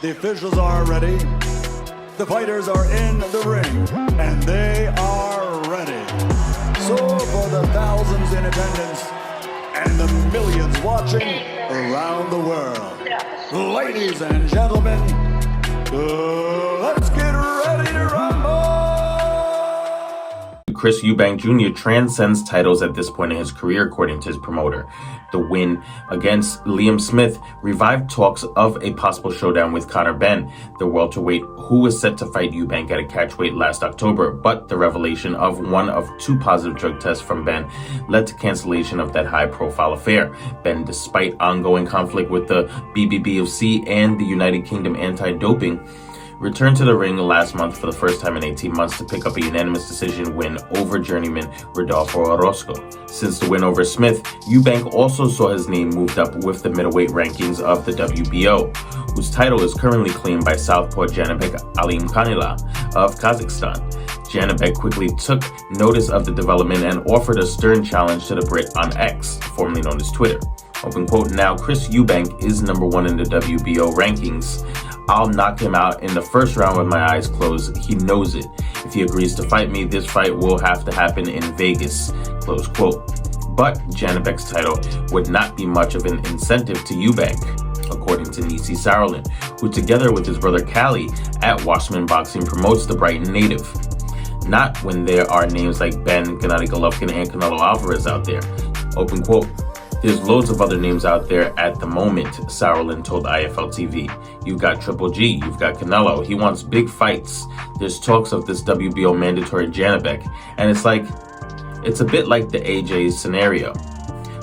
The officials are ready. The fighters are in the ring, and they are ready. So for the thousands in attendance and the millions watching around the world, ladies and gentlemen, let's get ready to rumble! Chris Eubank Jr. transcends titles at this point in his career, according to his promoter. The win against Liam Smith revived talks of a possible showdown with Conor Benn, the welterweight who was set to fight Eubank at a catchweight last October, but the revelation of one of 2 positive drug tests from Benn led to cancellation of that high-profile affair. Benn, despite ongoing conflict with the BBBOC and the United Kingdom anti-doping, returned to the ring last month for the first time in 18 months to pick up a unanimous decision win over journeyman Rodolfo Orozco. Since the win over Smith, Eubank also saw his name moved up with the middleweight rankings of the WBO, whose title is currently claimed by southpaw Janibek Alimkhanuly of Kazakhstan. Janibek quickly took notice of the development and offered a stern challenge to the Brit on X, formerly known as Twitter. Open quote, "Now Chris Eubank is number 1 in the WBO rankings. I'll knock him out in the first round with my eyes closed. He knows it. If he agrees to fight me, this fight will have to happen in Vegas," close quote. But Janibek's title would not be much of an incentive to Eubank, according to Nisi Sarolin, who together with his brother Cali at Washman Boxing promotes the Brighton native. Not when there are names like Ben, Gennady Golovkin, and Canelo Alvarez out there. Open quote, "There's loads of other names out there at the moment," Sarolin told IFL TV. "You've got Triple G, you've got Canelo. He wants big fights. There's talks of this WBO mandatory Janibek. And it's a bit like the AJ scenario.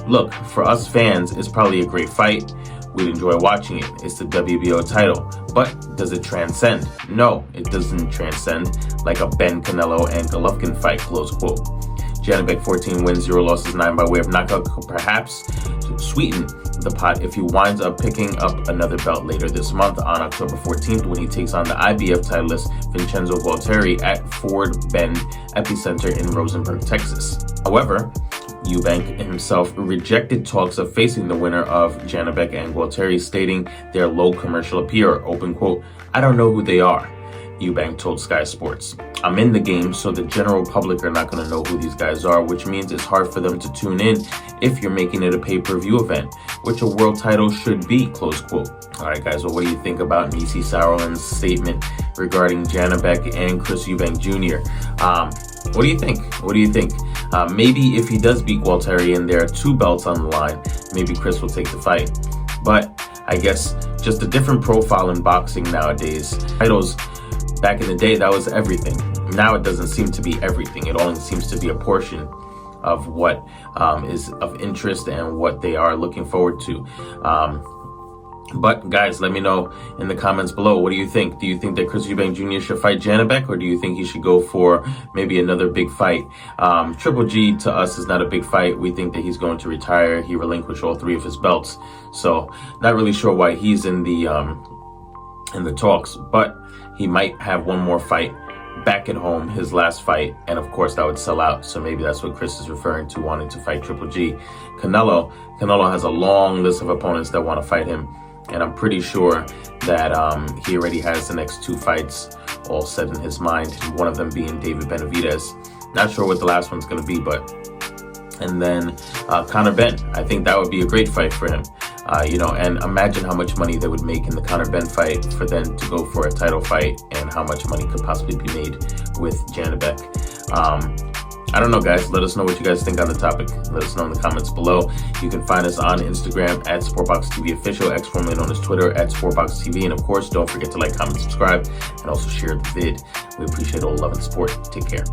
Look, for us fans, it's probably a great fight. We'd enjoy watching it. It's the WBO title. But does it transcend? No, it doesn't transcend like a Ben, Canelo, and Golovkin fight," close quote. Janibek 14 wins, 0 losses, 9 by way of knockout, could perhaps sweeten the pot if he winds up picking up another belt later this month on October 14th when he takes on the IBF titleist Vincenzo Gualtieri at Ford Bend Epicenter in Rosenberg, Texas. However, Eubank himself rejected talks of facing the winner of Janibek and Gualtieri, stating their low commercial appeal. Open quote, "I don't know who they are," Eubank told Sky Sports. "I'm in the game, so the general public are not going to know who these guys are, which means it's hard for them to tune in if you're making it a pay-per-view event, which a world title should be," close quote. All right, guys, well, what do you think about Nisi Sarolin's statement regarding Janibek and Chris Eubank Jr.? What do you think? What do you think? Maybe if he does beat Gualtieri and there are 2 belts on the line, maybe Chris will take the fight. But I guess just a different profile in boxing nowadays. Titles back in the day, that was everything. Now it doesn't seem to be everything. It only seems to be a portion of what is of interest and what they are looking forward to. But guys, let me know in the comments below. What do you think? Do you think that Chris Eubank Jr. should fight Janibek, or do you think he should go for maybe another big fight? Triple G to us is not a big fight. We think that he's going to retire. He relinquished all 3 of his belts, so not really sure why he's in the talks. But he might have one more fight back at home, his last fight, and of course that would sell out. So maybe that's what Chris is referring to, wanting to fight Triple G. Canelo has a long list of opponents that want to fight him. And I'm pretty sure that he already has the next 2 fights all set in his mind, one of them being David Benavidez. Not sure what the last one's going to be, but... And then Conor Benn. I think that would be a great fight for him. And imagine how much money they would make in the Conor Benn fight for them to go for a title fight, and how much money could possibly be made with Janibek. I don't know, guys. Let us know what you guys think on the topic. Let us know in the comments below. You can find us on Instagram at SportBox TV Official, X formerly known as Twitter at SportBox TV. And of course, don't forget to like, comment, subscribe, and also share the vid. We appreciate all love and support. Take care.